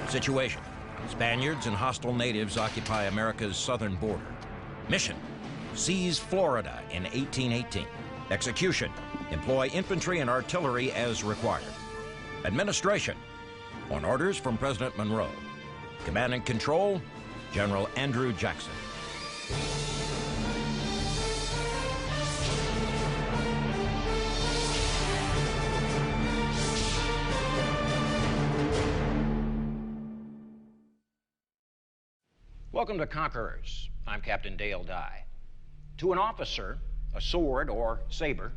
Situation: Spaniards and hostile natives occupy America's southern border. Mission: seize Florida in 1818. Execution: employ infantry and artillery as required. Administration: on orders from President Monroe. Command and control: General Andrew Jackson. Welcome to Conquerors. I'm Captain Dale Dye. To an officer, a sword or saber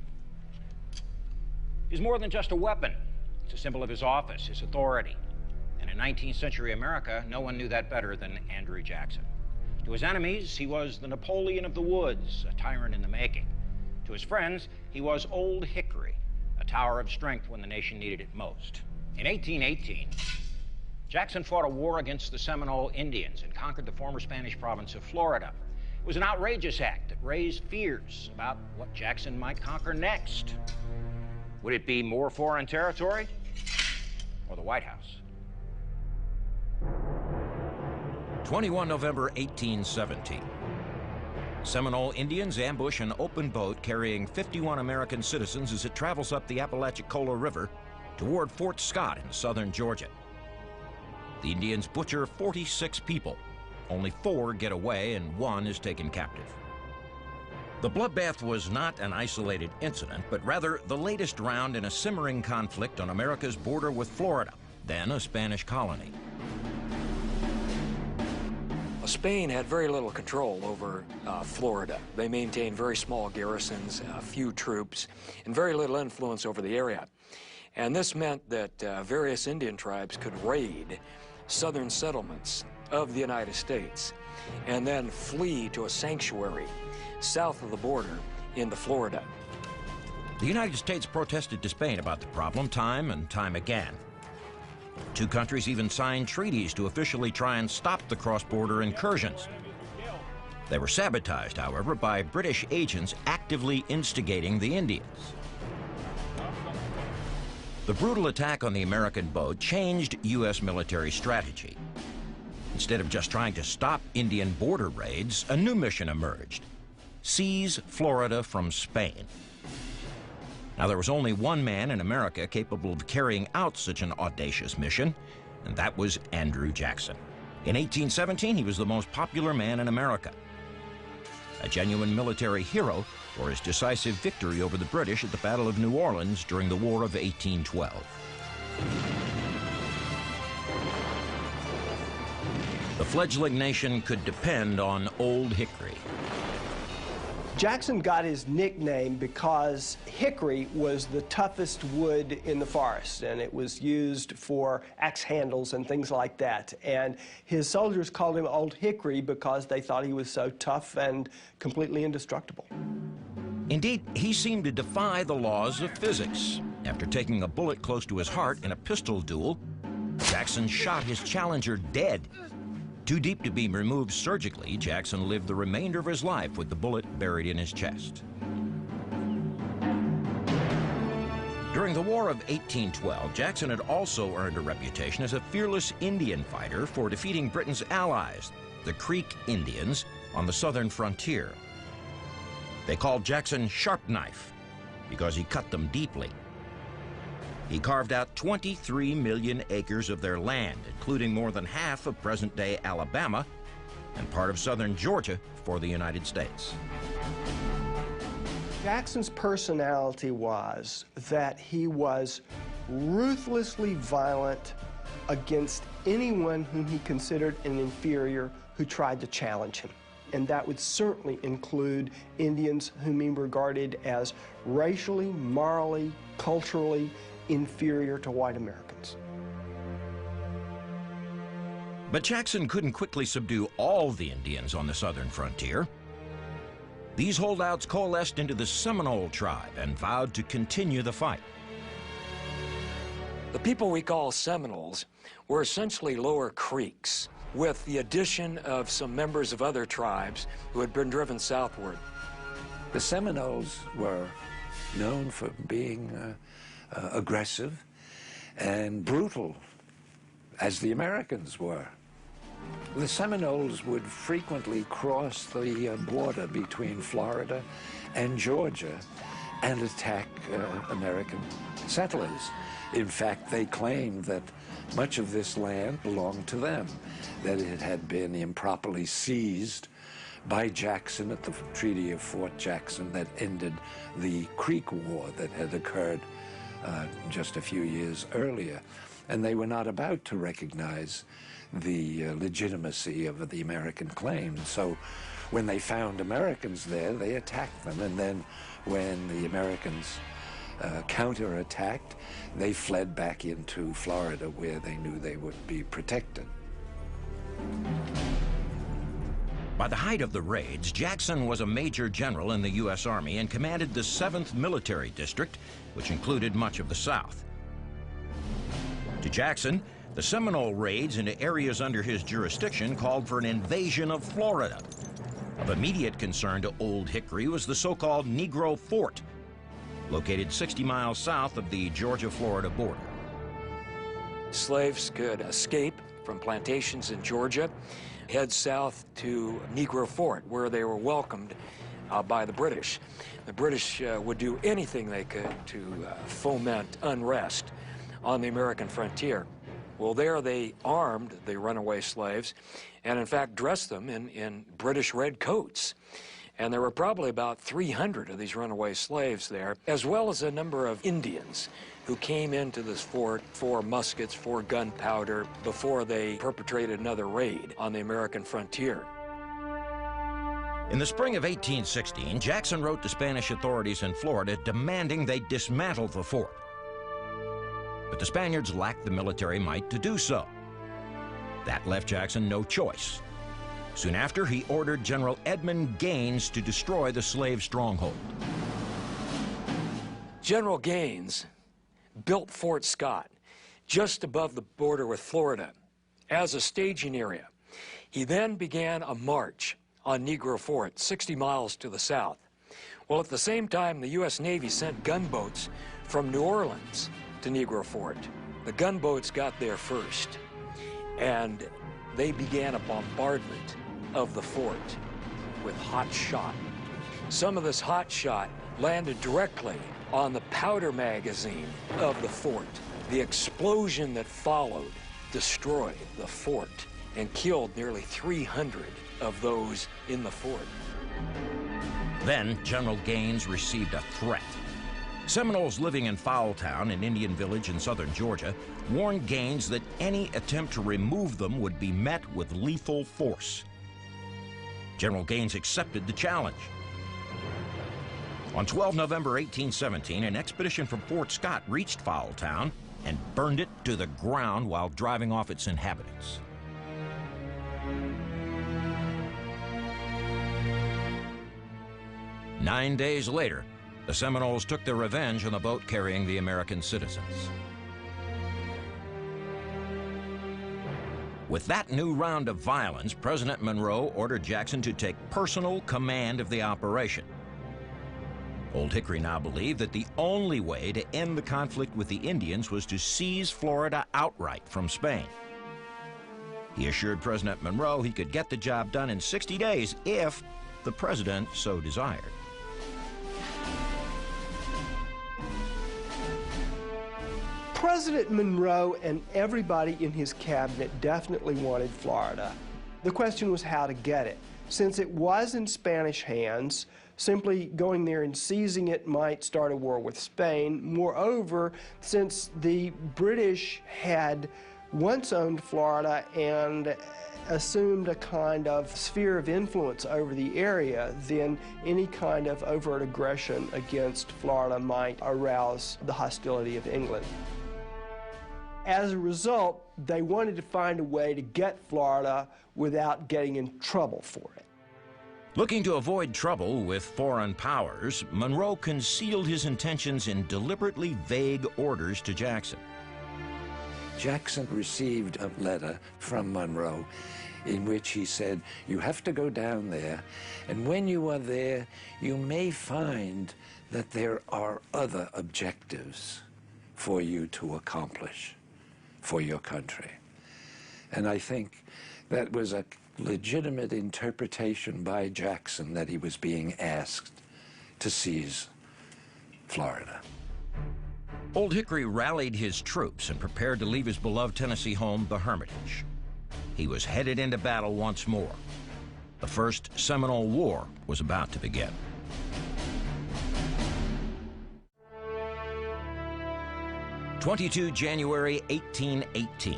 is more than just a weapon. It's a symbol of his office, his authority. And in 19th century America, no one knew that better than Andrew Jackson. To his enemies, he was the Napoleon of the woods, a tyrant in the making. To his friends, he was Old Hickory, a tower of strength when the nation needed it most. In 1818, Jackson fought a war against the Seminole Indians and conquered the former Spanish province of Florida. It was an outrageous act that raised fears about what Jackson might conquer next. Would it be more foreign territory or the White House? 21 November 1817. Seminole Indians ambush an open boat carrying 51 American citizens as it travels up the Apalachicola River toward Fort Scott in southern Georgia. The Indians butcher 46 people. Only 4 get away and 1 is taken captive. The bloodbath was not an isolated incident, but rather the latest round in a simmering conflict on America's border with Florida, then a Spanish colony. Spain had very little control over Florida. They maintained very small garrisons, few troops, and very little influence over the area. And this meant that various Indian tribes could raid southern settlements of the United States and then flee to a sanctuary south of the border into Florida. The United States protested to Spain about the problem time and time again. 2 countries even signed treaties to officially try and stop the cross-border incursions. They were sabotaged, however, by British agents actively instigating the Indians. The brutal attack on the American boat changed U.S. military strategy. Instead of just trying to stop Indian border raids, a new mission emerged: seize Florida from Spain. Now, there was only one man in America capable of carrying out such an audacious mission, and that was Andrew Jackson. In 1817, he was the most popular man in America, a genuine military hero for his decisive victory over the British at the Battle of New Orleans during the War of 1812. The fledgling nation could depend on Old Hickory. Jackson got his nickname because hickory was the toughest wood in the forest, and it was used for axe handles and things like that. And his soldiers called him Old Hickory because they thought he was so tough and completely indestructible. Indeed, he seemed to defy the laws of physics. After taking a bullet close to his heart in a pistol duel, Jackson shot his challenger dead. Too deep to be removed surgically, Jackson lived the remainder of his life with the bullet buried in his chest. During the War of 1812, Jackson had also earned a reputation as a fearless Indian fighter for defeating Britain's allies, the Creek Indians, on the southern frontier. They called Jackson Sharp Knife because he cut them deeply. He carved out 23 million acres of their land, including more than half of present-day Alabama and part of southern Georgia for the United States. Jackson's personality was that he was ruthlessly violent against anyone whom he considered an inferior who tried to challenge him. And that would certainly include Indians whom he regarded as racially, morally, culturally inferior to white Americans. But Jackson couldn't quickly subdue all the Indians on the southern frontier. These holdouts coalesced into the Seminole tribe and vowed to continue the fight. The people we call Seminoles were essentially lower Creeks, with the addition of some members of other tribes who had been driven southward. The Seminoles were known for being aggressive and brutal as the Americans were. The Seminoles would frequently cross the border between Florida and Georgia and attack American settlers. In fact, they claimed that much of this land belonged to them, that it had been improperly seized by Jackson at the Treaty of Fort Jackson that ended the Creek War that had occurred just a few years earlier. And they were not about to recognize the legitimacy of the American claim. So when they found Americans there, they attacked them. And then when the Americans counterattacked, they fled back into Florida where they knew they would be protected. By the height of the raids, Jackson was a major general in the U.S. Army and commanded the 7th Military District, which included much of the South. To Jackson, the Seminole raids into areas under his jurisdiction called for an invasion of Florida. Of immediate concern to Old Hickory was the so-called Negro Fort, located 60 miles south of the Georgia-Florida border. Slaves could escape from plantations in Georgia, head south to Negro Fort, where they were welcomed by the British. The British would do anything they could to foment unrest on the American frontier. Well, there they armed the runaway slaves and, in fact, dressed them in British red coats. And there were probably about 300 of these runaway slaves there, as well as a number of Indians who came into this fort for muskets, for gunpowder, before they perpetrated another raid on the American frontier. In the spring of 1816, Jackson wrote to Spanish authorities in Florida demanding they dismantle the fort. But the Spaniards lacked the military might to do so. That left Jackson no choice. Soon after, he ordered General Edmund Gaines to destroy the slave stronghold. General Gaines built Fort Scott just above the border with Florida as a staging area. He then began a march on Negro Fort, 60 miles to the south. Well, at the same time, the U.S. Navy sent gunboats from New Orleans to Negro Fort. The gunboats got there first, and they began a bombardment of the fort with hot shot. Some of this hot shot landed directly on the powder magazine of the fort. The explosion that followed destroyed the fort and killed nearly 300 of those in the fort. Then General Gaines received a threat. Seminoles living in Foultown, an Indian village in southern Georgia, warned Gaines that any attempt to remove them would be met with lethal force. General Gaines accepted the challenge. On 12 November 1817, an expedition from Fort Scott reached Foultown and burned it to the ground while driving off its inhabitants. Nine days later, the Seminoles took their revenge on the boat carrying the American citizens. With that new round of violence, President Monroe ordered Jackson to take personal command of the operation. Old Hickory now believed that the only way to end the conflict with the Indians was to seize Florida outright from Spain. He assured President Monroe he could get the job done in 60 days if the president so desired. President Monroe and everybody in his cabinet definitely wanted Florida. The question was how to get it. Since it was in Spanish hands, simply going there and seizing it might start a war with Spain. Moreover, since the British had once owned Florida and assumed a kind of sphere of influence over the area, then any kind of overt aggression against Florida might arouse the hostility of England. As a result, they wanted to find a way to get Florida without getting in trouble for it. Looking to avoid trouble with foreign powers, Monroe concealed his intentions in deliberately vague orders to Jackson. Jackson received a letter from Monroe in which he said, you have to go down there, and when you are there, you may find that there are other objectives for you to accomplish for your country. And I think that was a legitimate interpretation by Jackson that he was being asked to seize Florida. Old Hickory rallied his troops and prepared to leave his beloved Tennessee home, the Hermitage. He was headed into battle once more. The First Seminole War was about to begin. January 1818.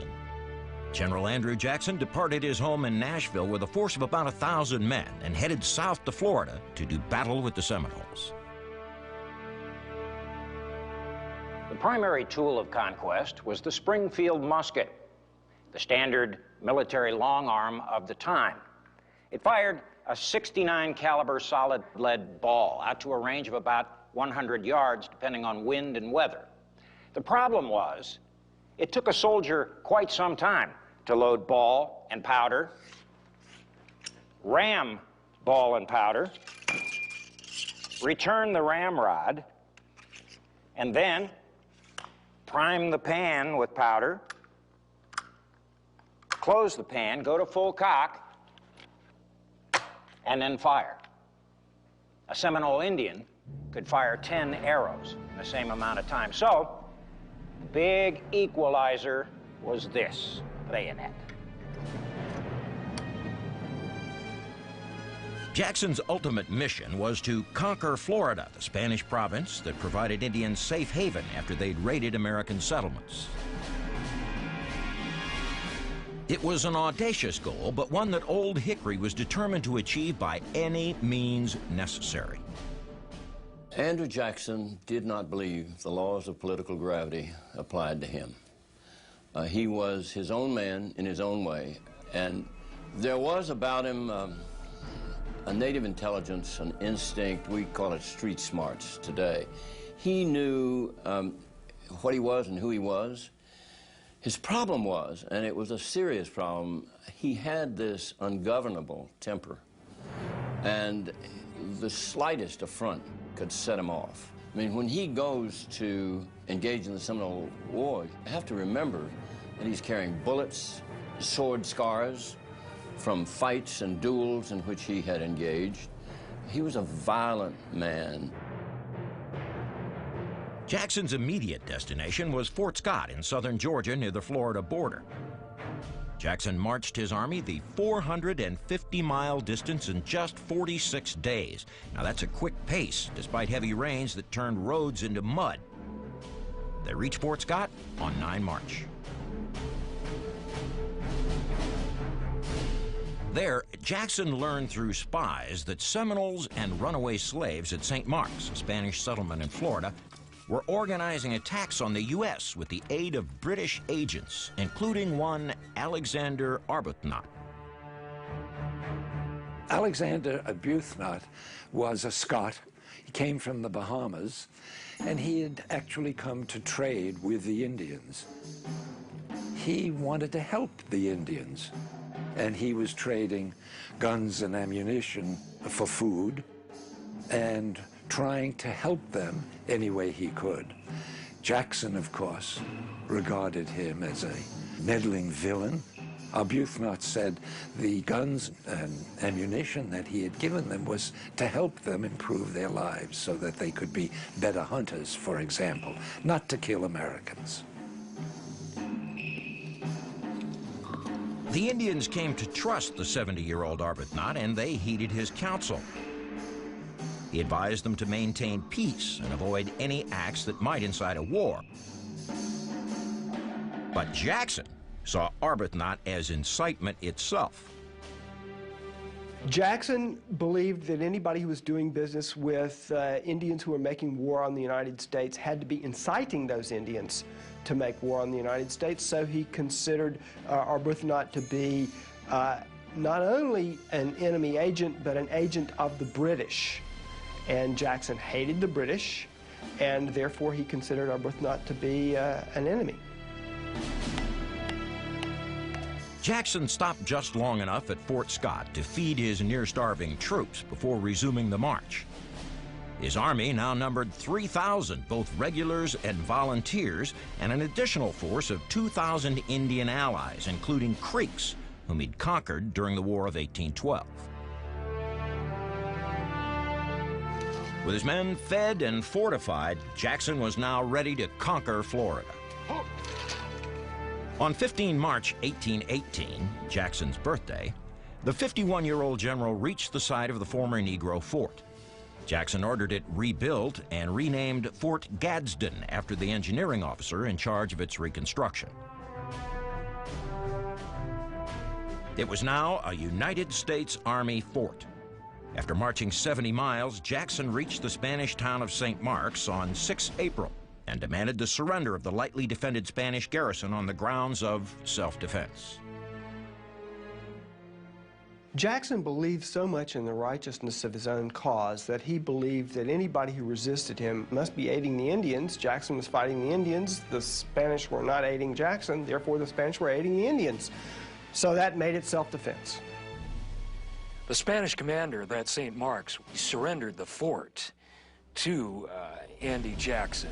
General Andrew Jackson departed his home in Nashville with a force of about 1,000 men and headed south to Florida to do battle with the Seminoles. The primary tool of conquest was the Springfield musket, the standard military long arm of the time. It fired a .69 caliber solid lead ball out to a range of about 100 yards, depending on wind and weather. The problem was, it took a soldier quite some time to load ball and powder, ram ball and powder, return the ramrod, and then prime the pan with powder, close the pan, go to full cock, and then fire. A Seminole Indian could fire 10 arrows in the same amount of time. So, the big equalizer was this bayonet. Jackson's ultimate mission was to conquer Florida, the Spanish province that provided Indians safe haven after they'd raided American settlements. It was an audacious goal, but one that Old Hickory was determined to achieve by any means necessary. Andrew Jackson did not believe the laws of political gravity applied to him. He was his own man in his own way, and there was about him a native intelligence, an instinct. We call it street smarts today. He knew what he was and who he was. His problem was, and it was a serious problem, he had this ungovernable temper, and the slightest affront could set him off. I mean, when he goes to engage in the Seminole War, you have to remember that he's carrying bullets, sword scars from fights and duels in which he had engaged. He was a violent man. Jackson's immediate destination was Fort Scott in southern Georgia near the Florida border. Jackson marched his army the 450-mile distance in just 46 days. Now that's a quick pace, despite heavy rains that turned roads into mud. They reached Fort Scott on 9 March. There, Jackson learned through spies that Seminoles and runaway slaves at St. Mark's, a Spanish settlement in Florida, were organizing attacks on the U.S. with the aid of British agents, including one Alexander Arbuthnot. Alexander Arbuthnot was a Scot. He came from the Bahamas, and he had actually come to trade with the Indians. He wanted to help the Indians, and he was trading guns and ammunition for food and trying to help them any way he could. Jackson, of course, regarded him as a meddling villain. Arbuthnot said the guns and ammunition that he had given them was to help them improve their lives so that they could be better hunters, for example, not to kill Americans. The Indians came to trust the 70-year-old Arbuthnot, and they heeded his counsel. He advised them to maintain peace and avoid any acts that might incite a war. But Jackson saw Arbuthnot as incitement itself. Jackson believed that anybody who was doing business with Indians who were making war on the United States had to be inciting those Indians to make war on the United States, so he considered Arbuthnot to be not only an enemy agent, but an agent of the British. And Jackson hated the British, and therefore he considered Arbuthnot to be an enemy. Jackson stopped just long enough at Fort Scott to feed his near-starving troops before resuming the march. His army now numbered 3,000, both regulars and volunteers, and an additional force of 2,000 Indian allies, including Creeks, whom he'd conquered during the War of 1812. With his men fed and fortified, Jackson was now ready to conquer Florida. On 15 March 1818, Jackson's birthday, the 51-year-old general reached the site of the former Negro fort. Jackson ordered it rebuilt and renamed Fort Gadsden after the engineering officer in charge of its reconstruction. It was now a United States Army fort. After marching 70 miles, Jackson reached the Spanish town of St. Mark's on 6 April and demanded the surrender of the lightly defended Spanish garrison on the grounds of self-defense. Jackson believed so much in the righteousness of his own cause that he believed that anybody who resisted him must be aiding the Indians. Jackson was fighting the Indians. The Spanish were not aiding Jackson. Therefore, the Spanish were aiding the Indians. So that made it self-defense. The Spanish commander at St. Mark's surrendered the fort to Andy Jackson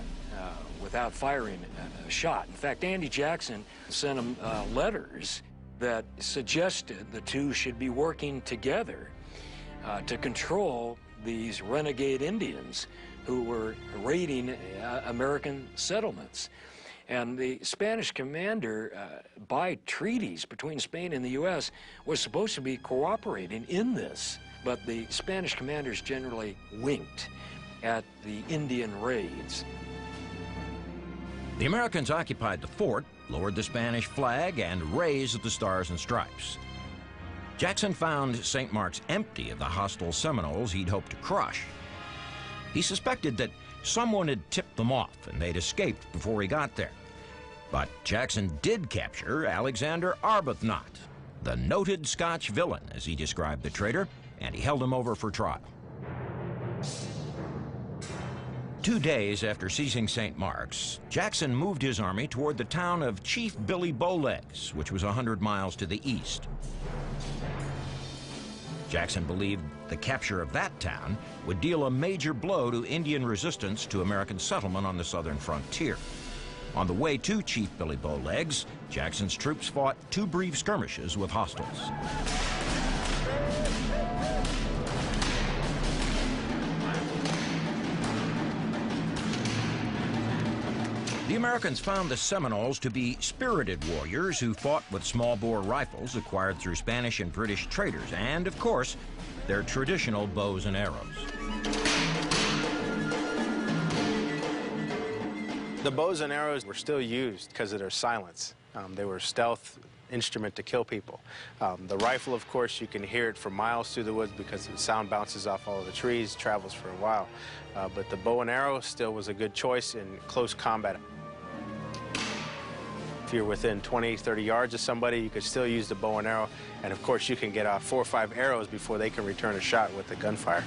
without firing a shot. In fact, Andy Jackson sent him letters that suggested the two should be working together to control these renegade Indians who were raiding American settlements. And the Spanish commander, by treaties between Spain and the U.S., was supposed to be cooperating in this. But the Spanish commanders generally winked at the Indian raids. The Americans occupied the fort, lowered the Spanish flag, and raised the Stars and Stripes. Jackson found St. Mark's empty of the hostile Seminoles he'd hoped to crush. He suspected that someone had tipped them off and they'd escaped before he got there. But Jackson did capture Alexander Arbuthnot, the noted Scotch villain, as he described the traitor, and he held him over for trial. 2 days after seizing St. Mark's, Jackson moved his army toward the town of Chief Billy Bowlegs, which was 100 miles to the east. Jackson believed the capture of that town would deal a major blow to Indian resistance to American settlement on the southern frontier. On the way to Chief Billy Bowlegs, Jackson's troops fought 2 brief skirmishes with hostiles. The Americans found the Seminoles to be spirited warriors who fought with small-bore rifles acquired through Spanish and British traders, and, of course, their traditional bows and arrows. The bows and arrows were still used because of their silence. They were a stealth instrument to kill people. The rifle, of course, you can hear it for miles through the woods because the sound bounces off all of the trees, travels for a while. But the bow and arrow still was a good choice in close combat. If you're within 20, 30 yards of somebody, you could still use the bow and arrow. And of course, you can get off 4 or 5 arrows before they can return a shot with the gunfire.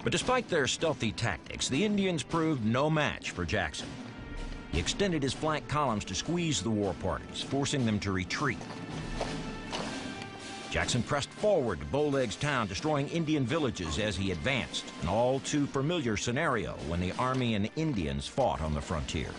But despite their stealthy tactics, the Indians proved no match for Jackson. He extended his flank columns to squeeze the war parties, forcing them to retreat. Jackson pressed forward to Bowlegs town, destroying Indian villages as he advanced, an all too familiar scenario when the Army and Indians fought on the frontier.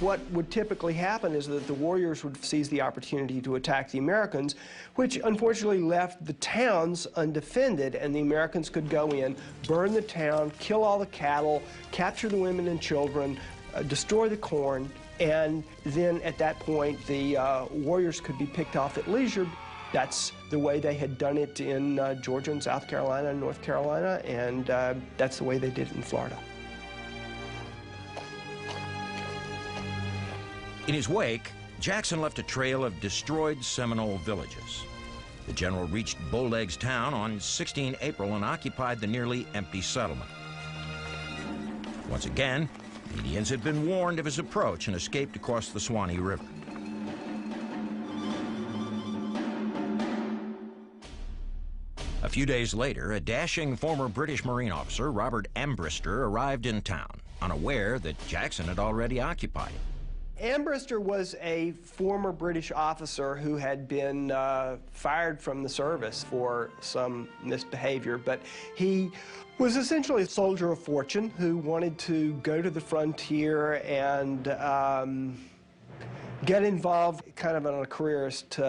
What would typically happen is that the warriors would seize the opportunity to attack the Americans, which unfortunately left the towns undefended, and the Americans could go in, burn the town, kill all the cattle, capture the women and children, destroy the corn, and then at that point the warriors could be picked off at leisure. That's the way they had done it in Georgia and South Carolina and North Carolina, and that's the way they did it in Florida. In his wake, Jackson left a trail of destroyed Seminole villages. The general reached Bowlegs town on 16 April and occupied the nearly empty settlement. Once again, Indians had been warned of his approach and escaped across the Suwannee River. A few days later, a dashing former British Marine officer, Robert Ambrister, arrived in town, unaware that Jackson had already occupied it. Ambrister was a former British officer who had been fired from the service for some misbehavior, but he was essentially a soldier of fortune who wanted to go to the frontier and get involved kind of in a careerist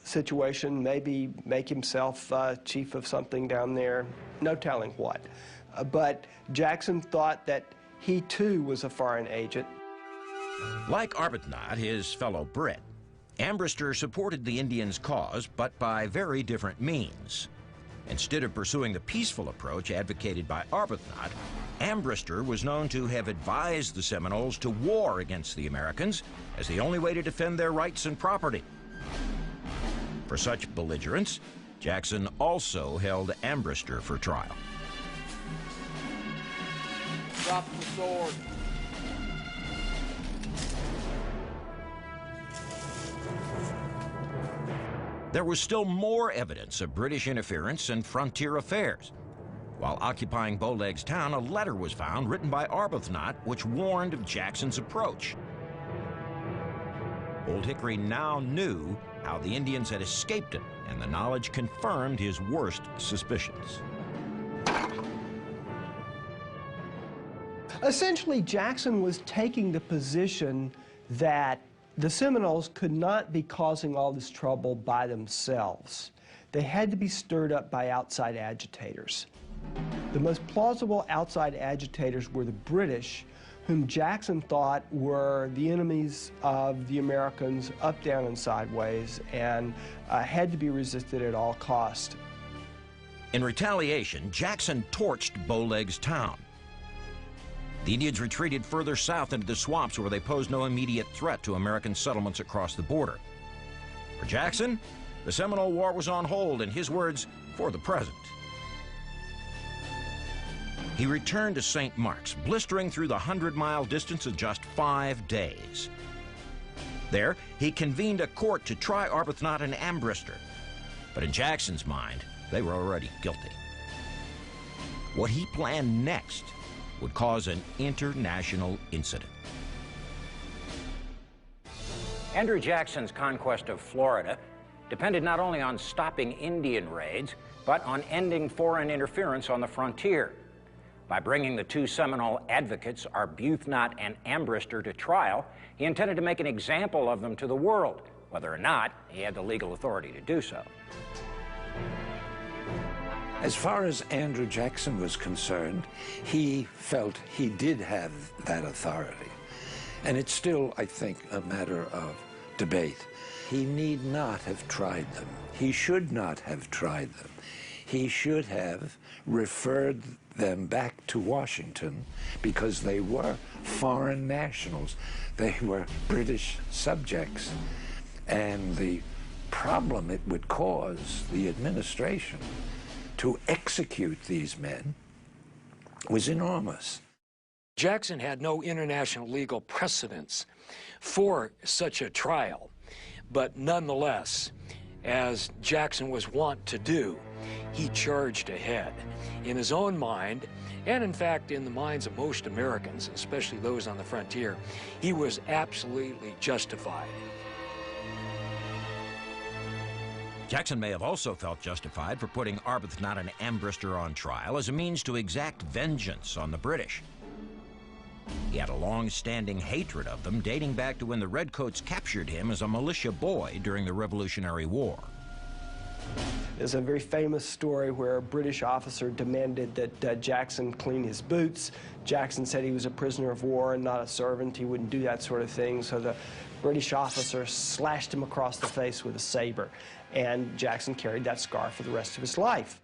situation, maybe make himself chief of something down there, no telling what. But Jackson thought that he too was a foreign agent. Like Arbuthnot, his fellow Brit, Ambrister supported the Indians' cause, but by very different means. Instead of pursuing the peaceful approach advocated by Arbuthnot, Ambrister was known to have advised the Seminoles to war against the Americans as the only way to defend their rights and property. For such belligerence, Jackson also held Ambrister for trial. Drop the sword. There was still more evidence of British interference in frontier affairs. While occupying Bowlegs Town, a letter was found written by Arbuthnot which warned of Jackson's approach. Old Hickory now knew how the Indians had escaped him, and the knowledge confirmed his worst suspicions. Essentially, Jackson was taking the position that the Seminoles could not be causing all this trouble by themselves. They had to be stirred up by outside agitators. The most plausible outside agitators were the British, whom Jackson thought were the enemies of the Americans up, down, and sideways, and had to be resisted at all cost. In retaliation, Jackson torched Bowlegs Town. The Indians retreated further south into the swamps where they posed no immediate threat to American settlements across the border. For Jackson, the Seminole War was on hold, in his words, for the present. He returned to St. Mark's, blistering through the 100-mile distance in just 5 days. There, he convened a court to try Arbuthnot and Ambrister. But in Jackson's mind, they were already guilty. What he planned next would cause an international incident. Andrew Jackson's conquest of Florida depended not only on stopping Indian raids, but on ending foreign interference on the frontier. By bringing the two Seminole advocates, Arbuthnot and Ambrister, to trial, he intended to make an example of them to the world, whether or not he had the legal authority to do so. As far as Andrew Jackson was concerned, he felt he did have that authority. And it's still, I think, a matter of debate. He need not have tried them. He should not have tried them. He should have referred them back to Washington because they were foreign nationals. They were British subjects. And the problem it would cause the administration to execute these men was enormous. Jackson had no international legal precedence for such a trial, but nonetheless, as Jackson was wont to do, he charged ahead. In his own mind, and in fact in the minds of most Americans, especially those on the frontier, he was absolutely justified. Jackson may have also felt justified for putting Arbuthnot and Ambrister on trial as a means to exact vengeance on the British. He had a long-standing hatred of them, dating back to when the Redcoats captured him as a militia boy during the Revolutionary War. There's a very famous story where a British officer demanded that Jackson clean his boots. Jackson said he was a prisoner of war and not a servant. He wouldn't do that sort of thing, so the British officer slashed him across the face with a saber, and Jackson carried that scar for the rest of his life.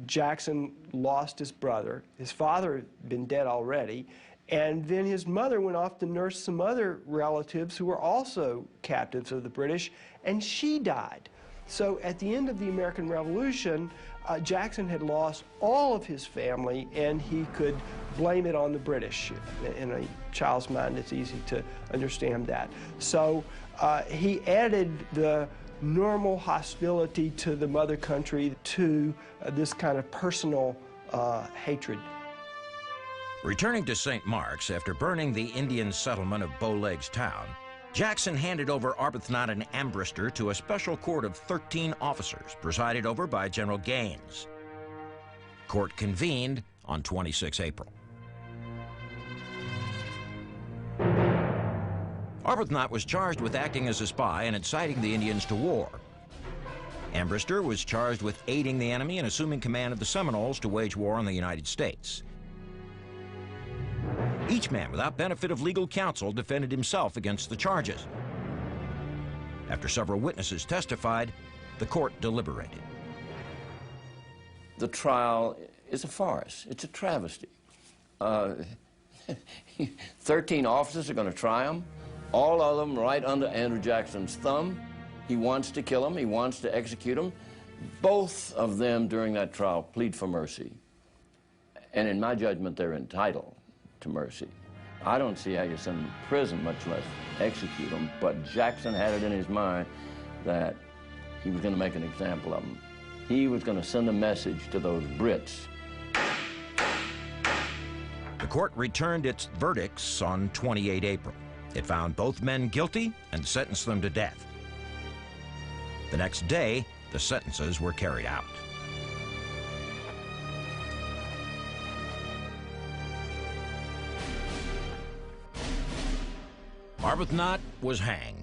Jackson lost his brother. His father had been dead already, and then his mother went off to nurse some other relatives who were also captives of the British, and she died. So at the end of the American Revolution, Jackson had lost all of his family, and he could blame it on the British. In a child's mind, it's easy to understand that. So he added the normal hostility to the mother country to this kind of personal hatred. Returning to St. Mark's after burning the Indian settlement of Bowlegs Town, Jackson handed over Arbuthnot and Ambrister to a special court of 13 officers, presided over by General Gaines. Court convened on 26 April. Arbuthnot was charged with acting as a spy and inciting the Indians to war. Ambrister was charged with aiding the enemy and assuming command of the Seminoles to wage war on the United States. Each man, without benefit of legal counsel, defended himself against the charges. After several witnesses testified, the court deliberated. The trial is a farce. It's a travesty. 13 officers are going to try him, all of them right under Andrew Jackson's thumb. He wants to kill him. He wants to execute him. Both of them during that trial plead for mercy. And in my judgment, they're entitled to mercy. I don't see how you send them to prison, much less execute them, but Jackson had it in his mind that he was going to make an example of them. He was going to send a message to those Brits. The court returned its verdicts on 28 April. It found both men guilty and sentenced them to death. The next day, the sentences were carried out. Arbuthnot was hanged.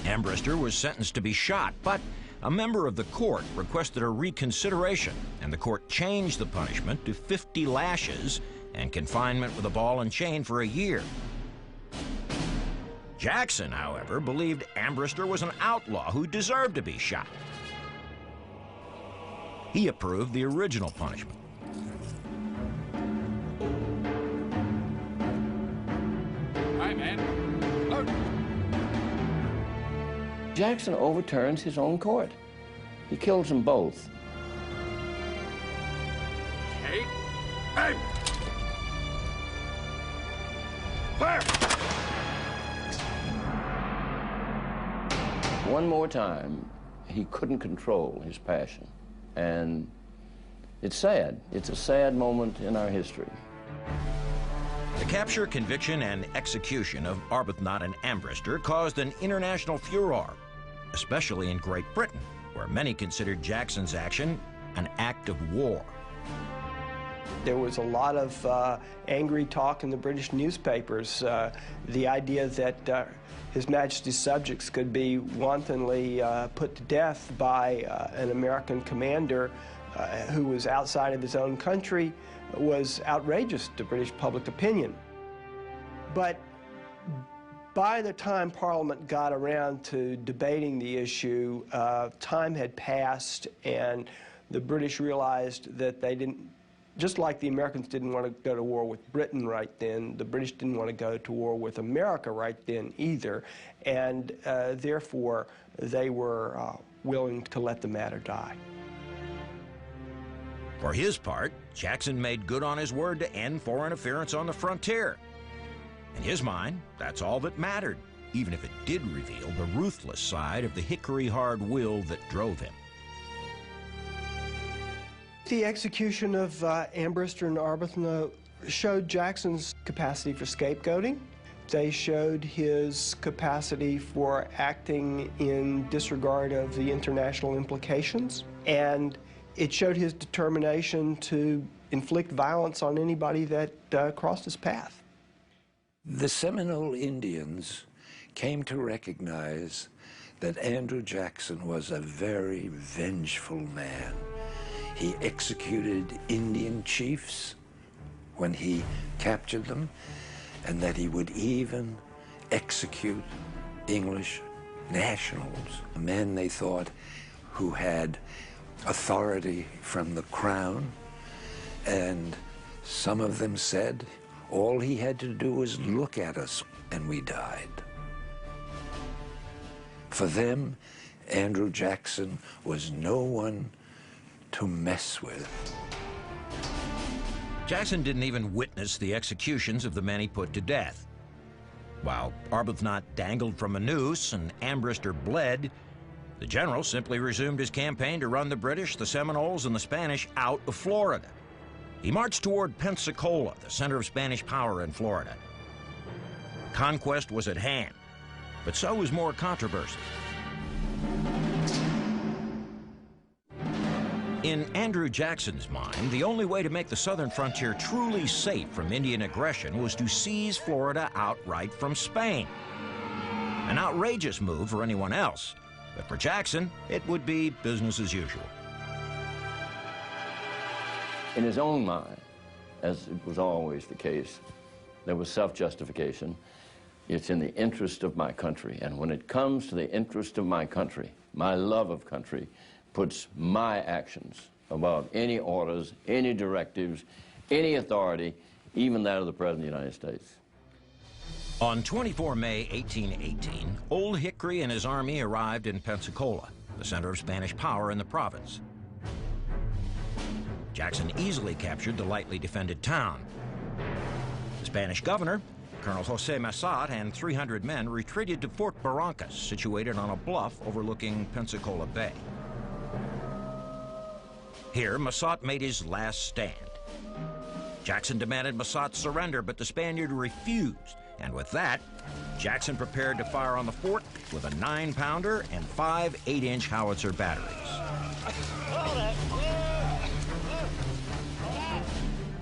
Ambrister was sentenced to be shot, but a member of the court requested a reconsideration, and the court changed the punishment to 50 lashes and confinement with a ball and chain for a year. Jackson, however, believed Ambrister was an outlaw who deserved to be shot. He approved the original punishment. Hi, man. Load. Jackson overturns his own court. He kills them both. Hey. Hey. Fire. One more time, he couldn't control his passion. And it's sad. It's a sad moment in our history. The capture, conviction, and execution of Arbuthnot and Ambrister caused an international furor, especially in Great Britain, where many considered Jackson's action an act of war. There was a lot of angry talk in the British newspapers. The idea that His Majesty's subjects could be wantonly put to death by an American commander who was outside of his own country was outrageous to British public opinion. But by the time Parliament got around to debating the issue, time had passed, and the British realized that they didn't, just like the Americans didn't want to go to war with Britain right then, the British didn't want to go to war with America right then either, and therefore they were willing to let the matter die. For his part, Jackson made good on his word to end foreign interference on the frontier. In his mind, that's all that mattered, even if it did reveal the ruthless side of the hickory-hard will that drove him. The execution of Ambrister and Arbuthnot showed Jackson's capacity for scapegoating. They showed his capacity for acting in disregard of the international implications, and it showed his determination to inflict violence on anybody that crossed his path. The Seminole Indians came to recognize that Andrew Jackson was a very vengeful man. He executed Indian chiefs when he captured them, and that he would even execute English nationals, men they thought who had authority from the crown. And some of them said, all he had to do was look at us and we died. For them, Andrew Jackson was no one to mess with. Jackson didn't even witness the executions of the men he put to death. While Arbuthnot dangled from a noose and Ambrister bled, the general simply resumed his campaign to run the British, the Seminoles, and the Spanish out of Florida. He marched toward Pensacola, the center of Spanish power in Florida. Conquest was at hand, but so was more controversy. In Andrew Jackson's mind, the only way to make the southern frontier truly safe from Indian aggression was to seize Florida outright from Spain. An outrageous move for anyone else, but for Jackson, it would be business as usual. In his own mind, as it was always the case, there was self-justification. It's in the interest of my country, and when it comes to the interest of my country, my love of country puts my actions above any orders, any directives, any authority, even that of the President of the United States. On 24 May 1818, Old Hickory and his army arrived in Pensacola, the center of Spanish power in the province. Jackson easily captured the lightly defended town. The Spanish governor, Colonel Jose Massat, and 300 men retreated to Fort Barrancas, situated on a bluff overlooking Pensacola Bay. Here, Massat made his last stand. Jackson demanded Massat's surrender, but the Spaniard refused. And with that, Jackson prepared to fire on the fort with a 9-pounder and 5 8-inch howitzer batteries.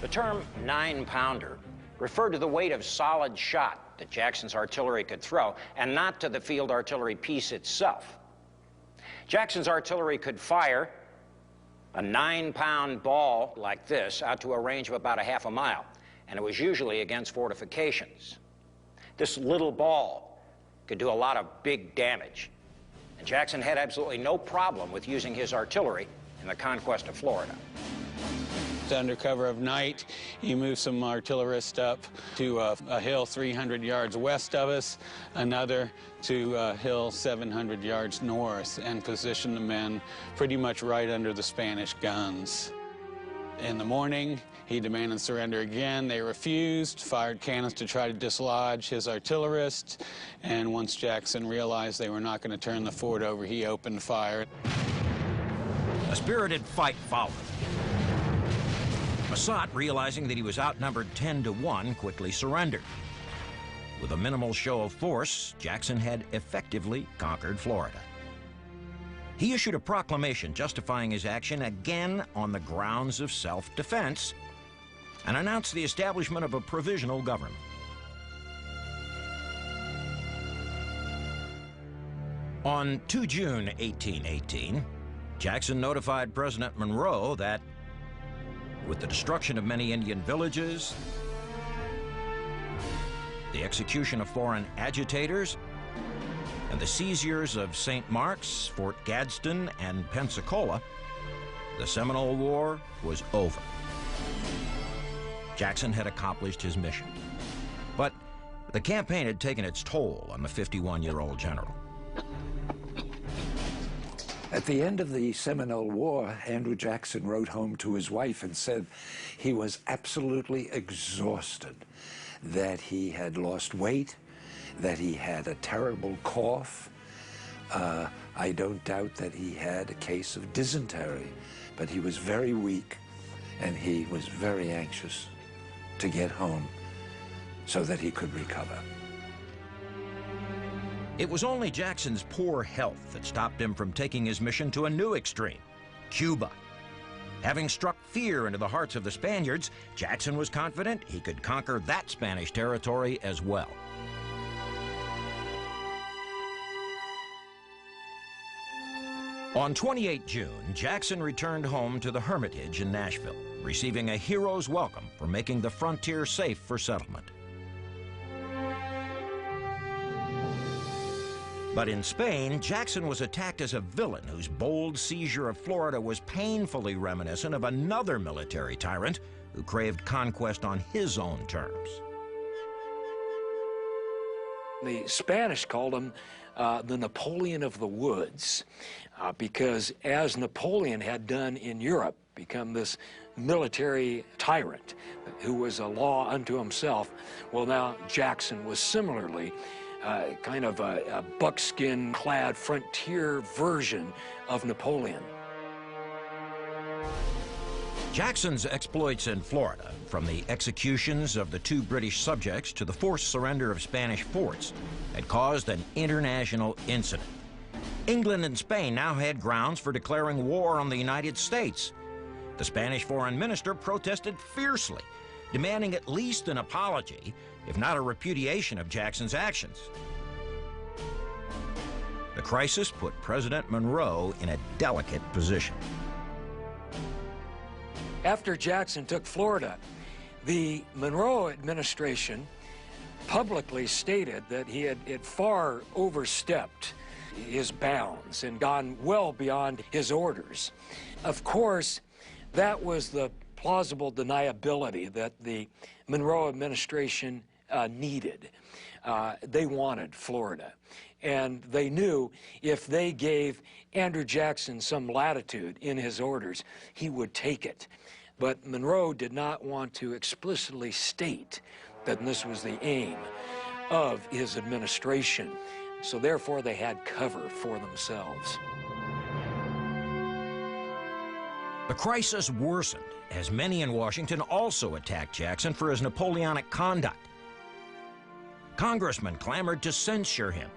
The term 9-pounder referred to the weight of solid shot that Jackson's artillery could throw, and not to the field artillery piece itself. Jackson's artillery could fire a 9-pound ball like this out to a range of about a half a mile, and it was usually against fortifications. This little ball could do a lot of big damage, and Jackson had absolutely no problem with using his artillery in the conquest of Florida. Under cover of night, he moved some artillerists up to a hill 300 yards west of us, another to a hill 700 yards north, and positioned the men pretty much right under the Spanish guns. In the morning, he demanded surrender again. They refused, fired cannons to try to dislodge his artillerists, and once Jackson realized they were not going to turn the fort over, he opened fire. A spirited fight followed. Massat, realizing that he was outnumbered 10-1, quickly surrendered. With a minimal show of force, Jackson had effectively conquered Florida. He issued a proclamation justifying his action again on the grounds of self-defense and announced the establishment of a provisional government. On 2 June 1818, Jackson notified President Monroe that with the destruction of many Indian villages, the execution of foreign agitators, and the seizures of St. Mark's, Fort Gadsden, and Pensacola, the Seminole War was over. Jackson had accomplished his mission. But the campaign had taken its toll on the 51-year-old general. At the end of the Seminole War, Andrew Jackson wrote home to his wife and said he was absolutely exhausted, that he had lost weight, that he had a terrible cough. I don't doubt that he had a case of dysentery, but he was very weak, and he was very anxious to get home so that he could recover. It was only Jackson's poor health that stopped him from taking his mission to a new extreme, Cuba. Having struck fear into the hearts of the Spaniards, Jackson was confident he could conquer that Spanish territory as well. On 28 June, Jackson returned home to the Hermitage in Nashville, receiving a hero's welcome for making the frontier safe for settlement. But in Spain, Jackson was attacked as a villain whose bold seizure of Florida was painfully reminiscent of another military tyrant who craved conquest on his own terms. The Spanish called him the Napoleon of the woods, because as Napoleon had done in Europe, become this military tyrant who was a law unto himself, well, now Jackson was similarly kind of a buckskin-clad frontier version of Napoleon. Jackson's exploits in Florida, from the executions of the 2 British subjects to the forced surrender of Spanish forts, had caused an international incident. England and Spain now had grounds for declaring war on the United States. The Spanish foreign minister protested fiercely, demanding at least an apology, if not a repudiation of Jackson's actions. The crisis put President Monroe in a delicate position. After Jackson took Florida, the Monroe administration publicly stated that he had far overstepped his bounds and gone well beyond his orders. Of course, that was the plausible deniability that the Monroe administration needed. They wanted Florida, and they knew if they gave Andrew Jackson some latitude in his orders, he would take it. But Monroe did not want to explicitly state that this was the aim of his administration, so therefore they had cover for themselves. The crisis worsened as many in Washington also attacked Jackson for his Napoleonic conduct. Congressmen clamored to censure him.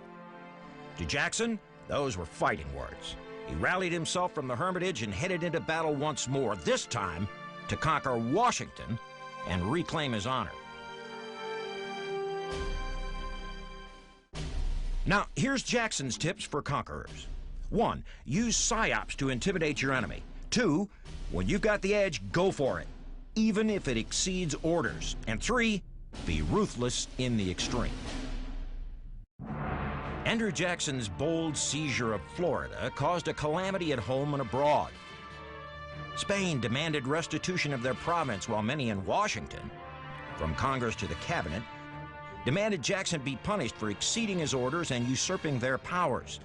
To Jackson, those were fighting words. He rallied himself from the Hermitage and headed into battle once more, this time to conquer Washington and reclaim his honor. Now, here's Jackson's tips for conquerors. 1, use psyops to intimidate your enemy. 2, when you've got the edge, go for it, even if it exceeds orders. And 3, be ruthless in the extreme. Andrew Jackson's bold seizure of Florida caused a calamity at home and abroad. Spain demanded restitution of their province, while many in Washington, from Congress to the cabinet, demanded Jackson be punished for exceeding his orders and usurping their powers.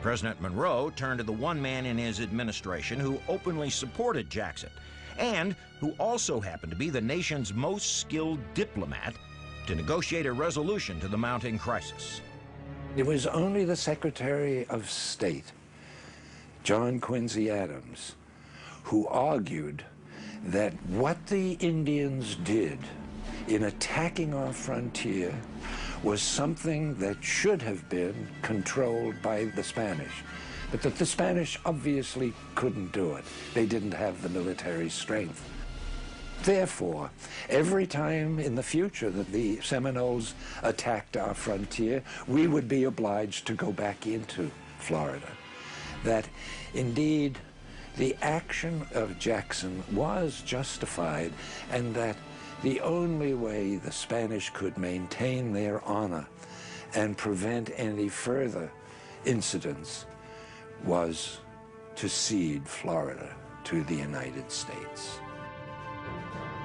President Monroe turned to the one man in his administration who openly supported Jackson, and who also happened to be the nation's most skilled diplomat to negotiate a resolution to the mounting crisis. It was only the Secretary of State, John Quincy Adams, who argued that what the Indians did in attacking our frontier was something that should have been controlled by the Spanish, but that the Spanish obviously couldn't do it. They didn't have the military strength. Therefore, every time in the future that the Seminoles attacked our frontier, we would be obliged to go back into Florida. That indeed the action of Jackson was justified, and that the only way the Spanish could maintain their honor and prevent any further incidents was to cede Florida to the United States.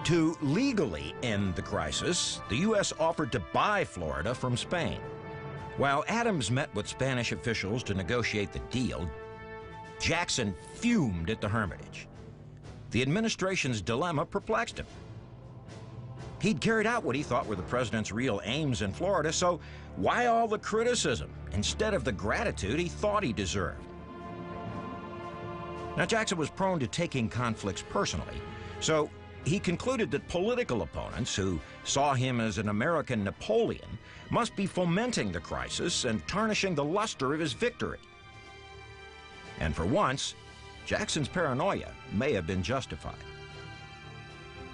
To legally end the crisis, the U.S. offered to buy Florida from Spain. While Adams met with Spanish officials to negotiate the deal, Jackson fumed at the Hermitage. The administration's dilemma perplexed him. He'd carried out what he thought were the president's real aims in Florida, so why all the criticism instead of the gratitude he thought he deserved? Now, Jackson was prone to taking conflicts personally, so he concluded that political opponents who saw him as an American Napoleon must be fomenting the crisis and tarnishing the luster of his victory. And for once, Jackson's paranoia may have been justified.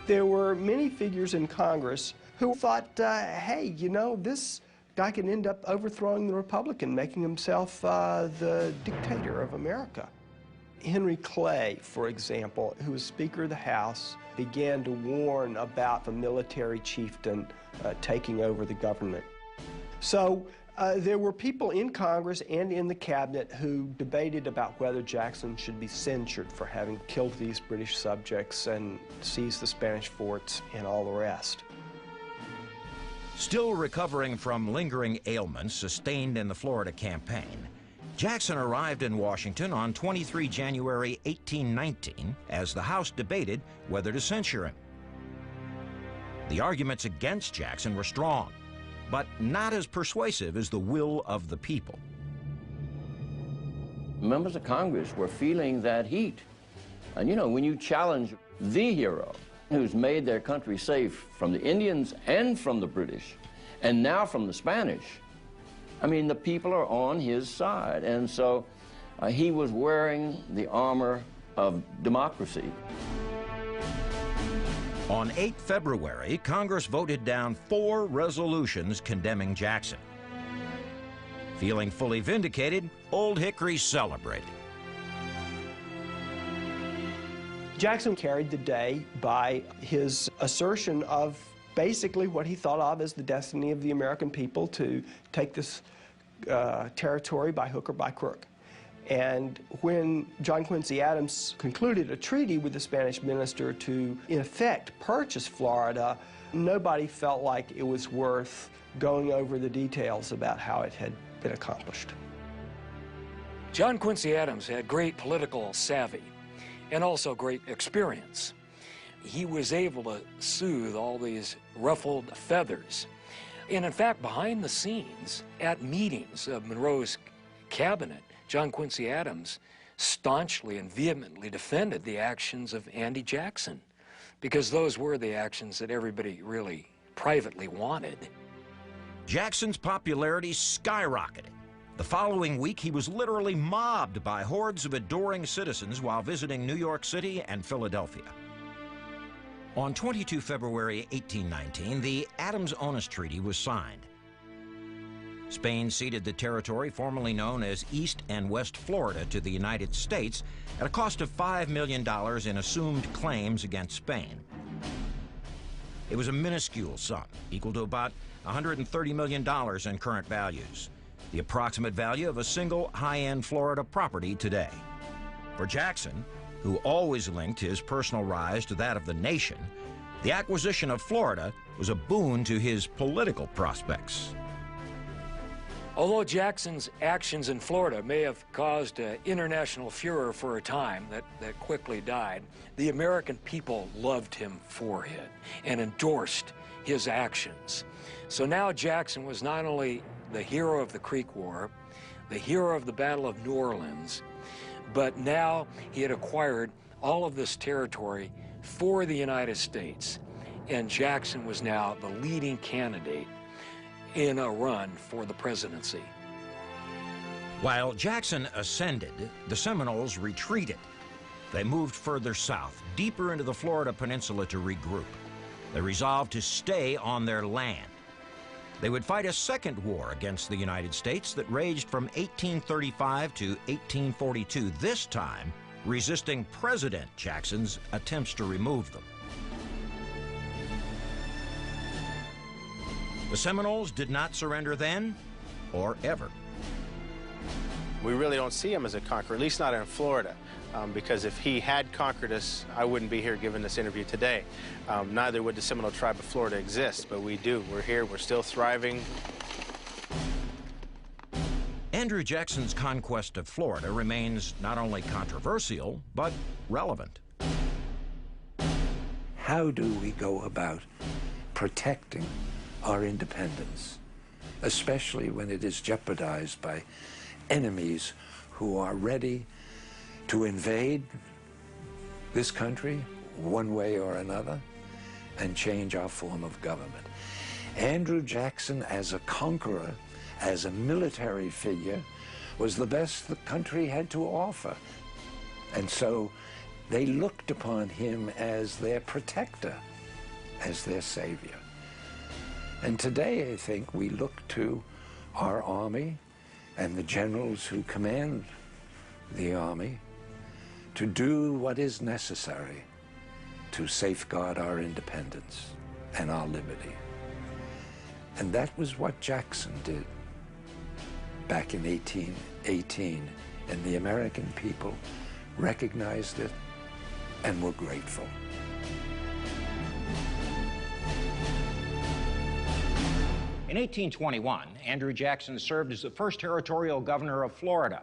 There were many figures in Congress who thought, hey, you know, this guy can end up overthrowing the Republic and making himself the dictator of America. Henry Clay, for example, who was Speaker of the House, began to warn about the military chieftain taking over the government. So there were people in Congress and in the cabinet who debated about whether Jackson should be censured for having killed these British subjects and seized the Spanish forts and all the rest. Still recovering from lingering ailments sustained in the Florida campaign, Jackson arrived in Washington on 23 January 1819 as the House debated whether to censure him. The arguments against Jackson were strong, but not as persuasive as the will of the people. Members of Congress were feeling that heat. And you know, when you challenge the hero who's made their country safe from the Indians and from the British, and now from the Spanish, I mean, the people are on his side. And so he was wearing the armor of democracy. On 8 February, Congress voted down 4 resolutions condemning Jackson. Feeling fully vindicated, Old Hickory celebrated. Jackson carried the day by his assertion of basically what he thought of as the destiny of the American people to take this territory by hook or by crook. And when John Quincy Adams concluded a treaty with the Spanish minister to, in effect, purchase Florida, nobody felt like it was worth going over the details about how it had been accomplished. John Quincy Adams had great political savvy and also great experience. He was able to soothe all these ruffled feathers. And in fact, behind the scenes, at meetings of Monroe's cabinet, John Quincy Adams staunchly and vehemently defended the actions of Andy Jackson, because those were the actions that everybody really privately wanted. Jackson's popularity skyrocketed. The following week, he was literally mobbed by hordes of adoring citizens while visiting New York City and Philadelphia. On 22 February 1819, the Adams-Onis Treaty was signed. Spain ceded the territory formerly known as East and West Florida to the United States at a cost of $5 million in assumed claims against Spain. It was a minuscule sum, equal to about $130 million in current values, the approximate value of a single high-end Florida property today. For Jackson, who always linked his personal rise to that of the nation, the acquisition of Florida was a boon to his political prospects. Although Jackson's actions in Florida may have caused international furor for a time that quickly died, the American people loved him for it and endorsed his actions. So now Jackson was not only the hero of the Creek War, the hero of the Battle of New Orleans, but now he had acquired all of this territory for the United States, and Jackson was now the leading candidate in a run for the presidency. While Jackson ascended, the Seminoles retreated. They moved further south, deeper into the Florida Peninsula to regroup. They resolved to stay on their land. They would fight a second war against the United States that raged from 1835 to 1842, this time resisting President Jackson's attempts to remove them. The Seminoles did not surrender then or ever. We really don't see him as a conqueror, at least not in Florida, because if he had conquered us, I wouldn't be here giving this interview today. Neither would the Seminole tribe of Florida exist, but we do. We're here, we're still thriving. Andrew Jackson's conquest of Florida remains not only controversial, but relevant. How do we go about protecting our independence, especially when it is jeopardized by enemies who are ready to invade this country one way or another and change our form of government? Andrew Jackson, as a conqueror, as a military figure, was the best the country had to offer. And so they looked upon him as their protector, as their savior. And today, I think, we look to our army and the generals who command the army to do what is necessary to safeguard our independence and our liberty. And that was what Jackson did back in 1818, and the American people recognized it and were grateful. In 1821, Andrew Jackson served as the first territorial governor of Florida,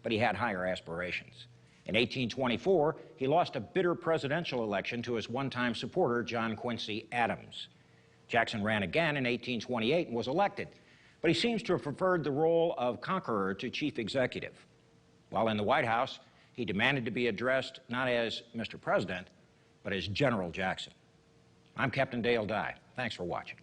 but he had higher aspirations. In 1824, he lost a bitter presidential election to his one-time supporter, John Quincy Adams. Jackson ran again in 1828 and was elected, but he seems to have preferred the role of conqueror to chief executive. While in the White House, he demanded to be addressed not as Mr. President, but as General Jackson. I'm Captain Dale Dye. Thanks for watching.